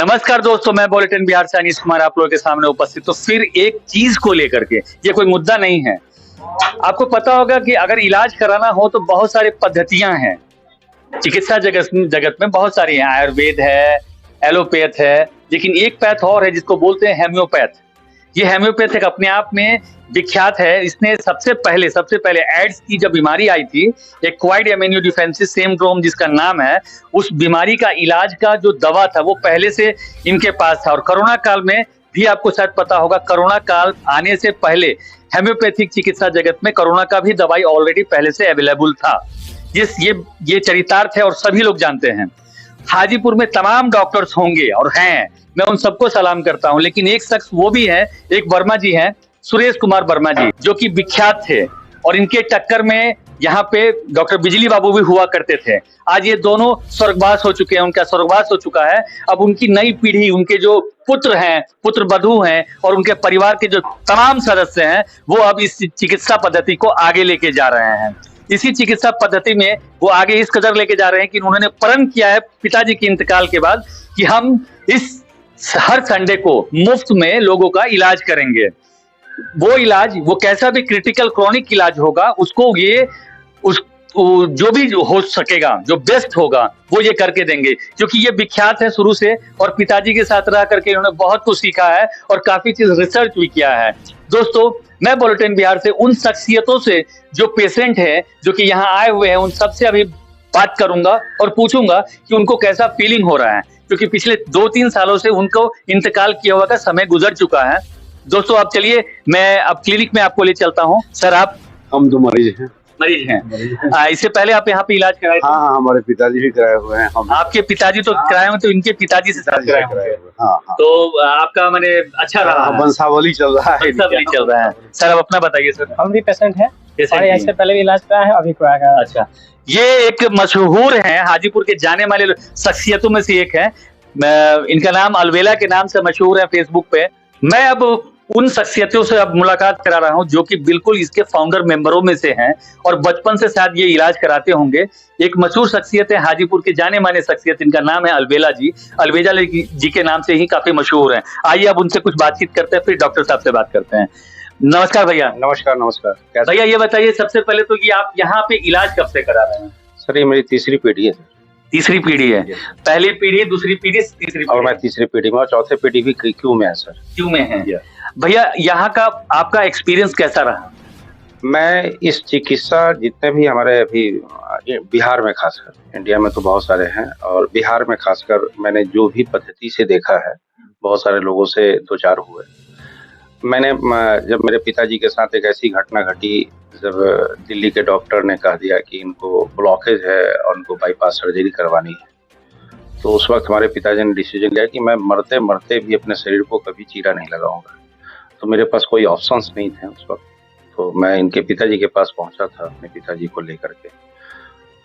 नमस्कार दोस्तों, मैं बुलेटिन बिहार से अनीश कुमार आप लोगों के सामने उपस्थित। तो फिर एक चीज को लेकर के, ये कोई मुद्दा नहीं है। आपको पता होगा कि अगर इलाज कराना हो तो बहुत सारी पद्धतियां हैं। चिकित्सा जगत में बहुत सारी हैं। आयुर्वेद है, एलोपैथ है, लेकिन एक पैथ और है जिसको बोलते हैं हेम्योपैथ। ये हेम्योपैथ एक अपने आप में विख्यात है। इसने सबसे पहले एड्स की जब बीमारी आई थी, एक्वायर्ड इम्यूनोडिफेंसिव सिंड्रोम जिसका नाम है, उस बीमारी का इलाज का जो दवा था वो पहले से इनके पास था। और कोरोना काल में भी आपको शायद पता होगा, कोरोना काल आने से पहले हेम्योपैथिक चिकित्सा जगत में कोरोना का भी दवाई ऑलरेडी पहले से अवेलेबल था। ये चरितार्थ है और सभी लोग जानते हैं। हाजीपुर में तमाम डॉक्टर्स होंगे और हैं, मैं उन सबको सलाम करता हूं। लेकिन एक शख्स वो भी है, एक वर्मा जी हैं, सुरेश कुमार वर्मा जी, जो कि विख्यात थे। और इनके टक्कर में यहाँ पे डॉक्टर बिजली बाबू भी हुआ करते थे। आज ये दोनों स्वर्गवास हो चुके हैं, उनका स्वर्गवास हो चुका है। अब उनकी नई पीढ़ी, उनके जो पुत्र हैं, पुत्र वधू हैं और उनके परिवार के जो तमाम सदस्य हैं, वो अब इस चिकित्सा पद्धति को आगे लेके जा रहे हैं। इसी चिकित्सा पद्धति में वो आगे इस कदर लेके जा रहे हैं कि उन्होंने प्रण किया है पिताजी के इंतकाल के बाद कि हम इस हर संडे को मुफ्त में लोगों का इलाज करेंगे। वो इलाज, वो कैसा भी क्रिटिकल क्रॉनिक इलाज होगा, उसको ये जो भी हो सकेगा, जो बेस्ट होगा, वो ये करके देंगे। क्योंकि ये विख्यात है शुरू से और पिताजी के साथ रह करके इन्होंने बहुत कुछ सीखा है और काफी चीज रिसर्च भी किया है। दोस्तों, मैं बुलेटिन बिहार से उन शख्सियतों से जो पेशेंट है, जो कि यहाँ आए हुए हैं, उन सबसे अभी बात करूंगा और पूछूंगा कि उनको कैसा फीलिंग हो रहा है। क्योंकि पिछले 2-3 सालों से उनको इंतकाल किया हुआ का समय गुजर चुका है। दोस्तों, आप चलिए, मैं अब क्लिनिक में आपको ले चलता हूँ। सर, आप? हम तो मरीज हैं। इससे पहले आप यहाँ पे इलाज कराए थे? हाँ, हमारे पिताजी भी कराए हुए हैं। आपके पिताजी तो कराए हुए, तो इनके पिताजी से साथ कराए हुए। हाँ। तो आपका मैंने अच्छा रहा, वंशावली चल रहा है। चल रहा है। सर, अब अपना बताइए। सर, हम भी पेशेंट हैं और इससे पहले भी इलाज कराया है, अभी कराया। अच्छा, ये एक मशहूर है, हाजीपुर के जाने माने शख्सियतों में से एक है। इनका नाम अलवेला के नाम से मशहूर है फेसबुक पे। मैं अब उन शख्सियतों से अब मुलाकात करा रहा हूं जो कि बिल्कुल इसके फाउंडर मेंबरों में से हैं और बचपन से शायद ये इलाज कराते होंगे। एक मशहूर शख्सियत है, हाजीपुर के जाने माने शख्सियत, इनका नाम है अलवेला जी। अलवेला जी के नाम से ही काफी मशहूर है। आइए अब उनसे कुछ बातचीत करते हैं, फिर डॉक्टर साहब से बात करते हैं। नमस्कार भैया। नमस्कार। भैया, ये बताइए सबसे पहले तो कि आप यहाँ पे इलाज कब से करा रहे हैं? सर, ये मेरी तीसरी पीढ़ी है। तीसरी पीढ़ी है? पहली पीढ़ी, दूसरी पीढ़ी, तीसरी और मैं तीसरी पीढ़ी में, और चौथे पीढ़ी भी क्यू में है सर। क्यू में है भैया। यहाँ का आपका एक्सपीरियंस कैसा रहा? मैं इस चिकित्सा, जितने भी हमारे अभी बिहार में खासकर, इंडिया में तो बहुत सारे हैं, और बिहार में खासकर मैंने जो भी पद्धति से देखा है, बहुत सारे लोगों से दो चार हुए। मैंने जब मेरे पिताजी के साथ एक ऐसी घटना घटी, जब दिल्ली के डॉक्टर ने कह दिया कि इनको ब्लॉकेज है और उनको बाईपास सर्जरी करवानी है, तो उस वक्त हमारे पिताजी ने डिसीजन लिया कि मैं मरते मरते भी अपने शरीर को कभी चीरा नहीं लगाऊंगा। तो मेरे पास कोई ऑप्शंस नहीं थे उस वक्त। तो मैं इनके पिताजी के पास पहुंचा था अपने पिताजी को लेकर के।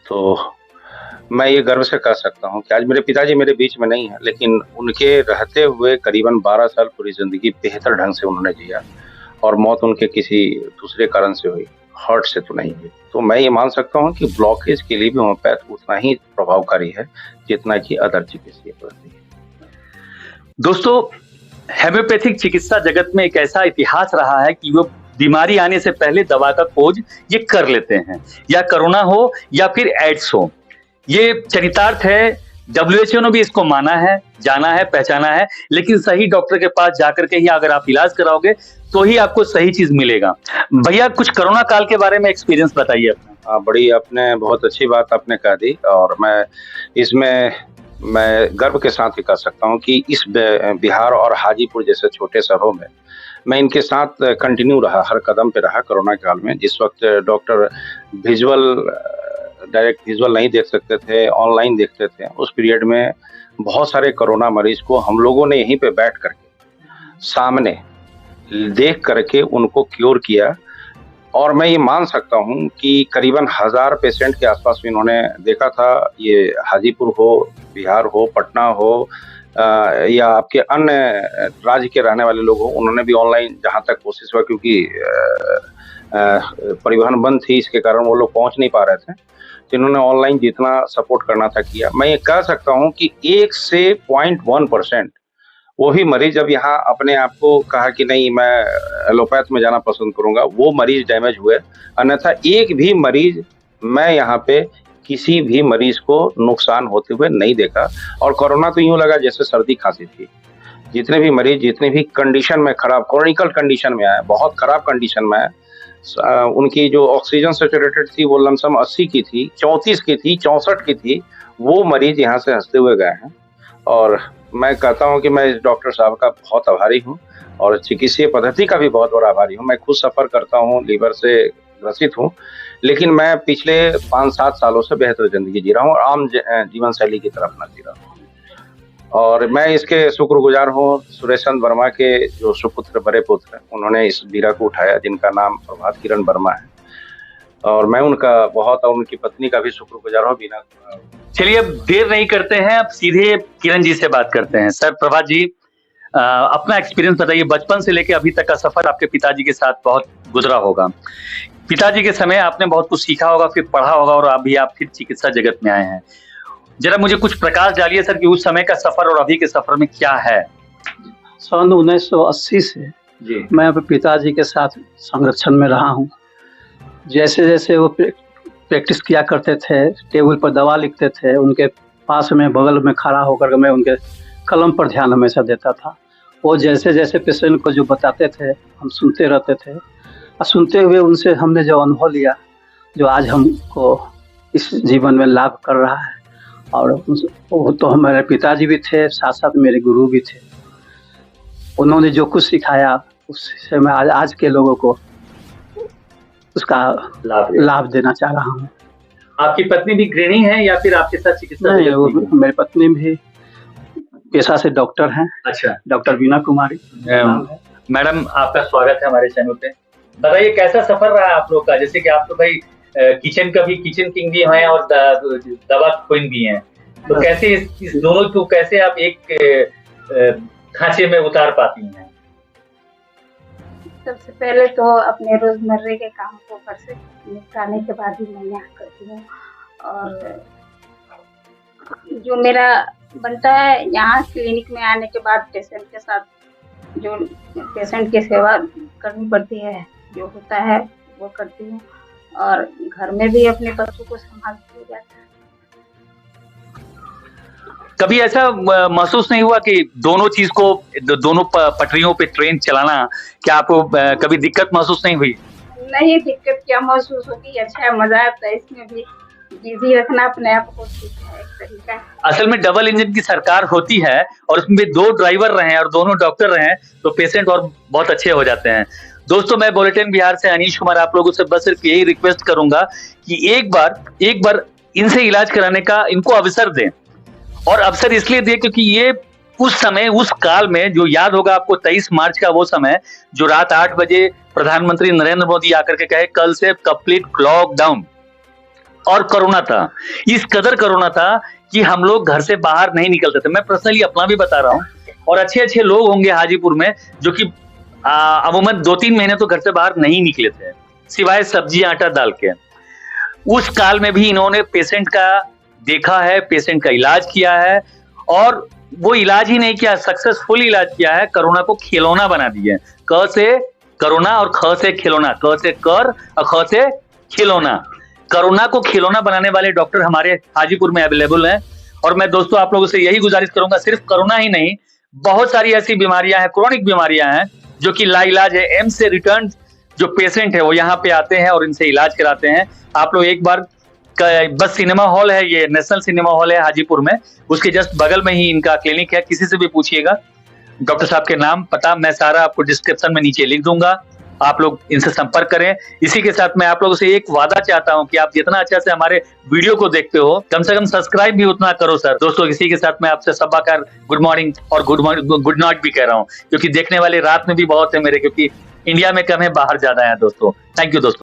तो मैं ये गर्व से कह सकता हूं कि आज मेरे पिताजी मेरे बीच में नहीं है, लेकिन उनके रहते हुए करीबन 12 साल पूरी जिंदगी बेहतर ढंग से उन्होंने जिया, और मौत उनके किसी दूसरे कारण से हुई, हार्ट से तो नहीं हुई। तो मैं ये मान सकता हूं कि ब्लॉकेज के लिए भी होम्योपैथ उतना ही प्रभावकारी है जितना कि अदर चिकित्सीय पद्धति है। दोस्तों, हेम्योपैथिक चिकित्सा जगत में एक ऐसा इतिहास रहा है कि वो बीमारी आने से पहले दवा का खोज ये कर लेते हैं, या कोरोना हो या फिर एड्स हो। ये चरितार्थ है। WHO ने भी इसको माना है, जाना है, पहचाना है। लेकिन सही डॉक्टर के पास जाकर के ही अगर आप इलाज कराओगे तो ही आपको सही चीज मिलेगा। भैया, कुछ कोरोना काल के बारे में एक्सपीरियंस बताइए अपना। बड़ी आपने बहुत अच्छी बात आपने कह दी, और मैं गर्व के साथ ही कह सकता हूं कि इस बिहार और हाजीपुर जैसे छोटे शहरों में मैं इनके साथ कंटिन्यू रहा, हर कदम पे रहा कोरोना काल में। जिस वक्त डॉक्टर डायरेक्ट विजुअल नहीं देख सकते थे, ऑनलाइन देखते थे, उस पीरियड में बहुत सारे कोरोना मरीज को हम लोगों ने यहीं पे बैठ करके सामने देख करके उनको क्योर किया। और मैं ये मान सकता हूं कि करीबन 1000 पेशेंट के आसपास इन्होंने देखा था। ये हाजीपुर हो, बिहार हो, पटना हो, या आपके अन्य राज्य के रहने वाले लोग हो, उन्होंने भी ऑनलाइन जहां तक कोशिश हुआ, क्योंकि परिवहन बंद थी, इसके कारण वो लोग पहुंच नहीं पा रहे थे, जिन्होंने ऑनलाइन जितना सपोर्ट करना था किया। मैं ये कह सकता हूँ कि 1 से 0.1% वो भी मरीज जब यहाँ अपने आप को कहा कि नहीं मैं एलोपैथ में जाना पसंद करूंगा, वो मरीज डैमेज हुए। अन्यथा एक भी मरीज मैं यहाँ पे किसी भी मरीज को नुकसान होते हुए नहीं देखा। और कोरोना तो यूं लगा जैसे सर्दी खांसी थी। जितने भी मरीज जितने भी कंडीशन में खराब, क्रोनिकल कंडीशन में आए, बहुत खराब कंडीशन में आए, उनकी जो ऑक्सीजन सैचुरेटेड थी वो लमसम 80 की थी, 34 की थी, 64 की थी, वो मरीज यहाँ से हंसते हुए गए हैं। और मैं कहता हूँ कि मैं इस डॉक्टर साहब का बहुत आभारी हूँ और चिकित्सीय पद्धति का भी बहुत बड़ा आभारी हूँ। मैं खुद सफर करता हूँ, लीवर से ग्रसित हूँ, लेकिन मैं पिछले 5-7 सालों से बेहतर जिंदगी जी रहा हूँ और आम जीवन शैली की तरफ न जी रहा हूँ। और मैं इसके शुक्रगुजार हूँ सुरेशन वर्मा के जो सुपुत्र बड़े पुत्र, उन्होंने इस बीरा को उठाया, जिनका नाम प्रभात किरण वर्मा है। और मैं उनका बहुत और उनकी पत्नी का भी शुक्रगुजार हूँ। बीना, चलिए अब देर नहीं करते हैं, अब सीधे किरण जी से बात करते हैं। सर प्रभात जी, अपना एक्सपीरियंस बताइए, बचपन से लेकर अभी तक का सफर आपके पिताजी के साथ बहुत गुजरा होगा। पिताजी के समय आपने बहुत कुछ सीखा होगा, फिर पढ़ा होगा और अभी आप फिर चिकित्सा जगत में आए हैं। जरा मुझे कुछ प्रकाश डालिए सर कि उस समय का सफर और अभी के सफर में क्या है। सन 1980 से जी मैं अपने पिताजी के साथ संरक्षण में रहा हूँ। जैसे जैसे वो प्रैक्टिस किया करते थे, टेबल पर दवा लिखते थे, उनके पास में बगल में खड़ा होकर मैं उनके कलम पर ध्यान हमेशा देता था। वो जैसे जैसे पेशेंट को जो बताते थे हम सुनते रहते थे, और सुनते हुए उनसे हमने जो अनुभव लिया, जो आज हमको इस जीवन में लाभ कर रहा है। और वो तो हमारे पिताजी भी थे, साथ साथ मेरे गुरु भी थे। उन्होंने जो कुछ सिखाया उससे मैं आज के लोगों को उसका लाभ देना चाह रहा हूँ। आपकी पत्नी भी गृहिणी है या फिर आपके साथ चिकित्सा? नहीं, वो मेरी पत्नी भी पेशा से डॉक्टर हैं। अच्छा, डॉक्टर बीना कुमारी। मैडम आपका स्वागत है हमारे चैनल पे। बताइए कैसा सफर रहा आप लोग का? जैसे कि आप तो भाई किचन किंग भी हैं और दवा क्वीन भी हैं, तो कैसे इस दोनों को कैसे आप एक खांचे में उतार पाती हैं? सबसे पहले तो अपने रोजमर्रे के काम को घर से निपटाने के बाद ही मैं यहाँ करती हूँ। और जो मेरा बनता है यहाँ क्लिनिक में आने के बाद पेशेंट के साथ जो पेशेंट की सेवा करनी पड़ती है, जो होता है वो करती हूँ। और घर में भी अपने बच्चों को संभालती जाता है। कभी ऐसा महसूस नहीं हुआ कि दोनों चीज को, दोनों पटरियों पे ट्रेन चलाना, क्या आपको कभी दिक्कत महसूस नहीं हुई? नहीं, दिक्कत क्या महसूस होगी, अच्छा मजा आता है इसमें भी। बिजी रखना अपने आप को ठीक है एक तरीका। असल में डबल इंजन की सरकार होती है और उसमें 2 ड्राइवर रहे और दोनों डॉक्टर रहे तो पेशेंट और बहुत अच्छे हो जाते हैं। दोस्तों, मैं बुलेटिन बिहार से अनीश कुमार आप लोगों से बस सिर्फ यही रिक्वेस्ट करूंगा कि एक बार इनसे इलाज कराने का इनको अवसर दें। और अवसर इसलिए दें क्योंकि ये उस समय, उस काल में, जो याद होगा आपको 23 मार्च का वो समय, जो रात 8 बजे प्रधानमंत्री नरेंद्र मोदी आकर के कहे कल से कंप्लीट लॉकडाउन, और कोरोना था। इस कदर कोरोना था कि हम लोग घर से बाहर नहीं निकलते थे। मैं पर्सनली अपना भी बता रहा हूँ। और अच्छे लोग होंगे हाजीपुर में जो कि अमूमन 2-3 महीने तो घर से बाहर नहीं निकले थे, सिवाय सब्जी आटा डाल के। उस काल में भी इन्होंने पेशेंट का देखा है, पेशेंट का इलाज किया है, और वो इलाज ही नहीं किया, सक्सेसफुल इलाज किया है। कोरोना को खिलौना बना दिए। क से कोरोना और ख से खिलौना, क से कर और ख से खिलौना। कोरोना को खिलौना बनाने वाले डॉक्टर हमारे हाजीपुर में अवेलेबल हैं। और मैं दोस्तों आप लोगों से यही गुजारिश करूंगा, सिर्फ कोरोना ही नहीं, बहुत सारी ऐसी बीमारियां हैं, क्रोनिक बीमारियां हैं जो कि लाइलाज है। एम्स से रिटर्न जो पेशेंट है वो यहाँ पे आते हैं और इनसे इलाज कराते हैं। आप लोग एक बार, बस सिनेमा हॉल है, ये नेशनल सिनेमा हॉल है हाजीपुर में, उसके जस्ट बगल में ही इनका क्लिनिक है। किसी से भी पूछिएगा, डॉक्टर साहब के नाम, पता मैं सारा आपको डिस्क्रिप्शन में नीचे लिख दूंगा। आप लोग इनसे संपर्क करें। इसी के साथ मैं आप लोगों से एक वादा चाहता हूं कि आप जितना अच्छा से हमारे वीडियो को देखते हो, कम से कम सब्सक्राइब भी उतना करो सर। दोस्तों, इसी के साथ मैं आपसे सब्बाकार गुड मॉर्निंग और गुड नाइट भी कह रहा हूं, क्योंकि देखने वाले रात में भी बहुत है मेरे, क्योंकि इंडिया में कम है, बाहर ज्यादा है दोस्तों। थैंक यू दोस्तों।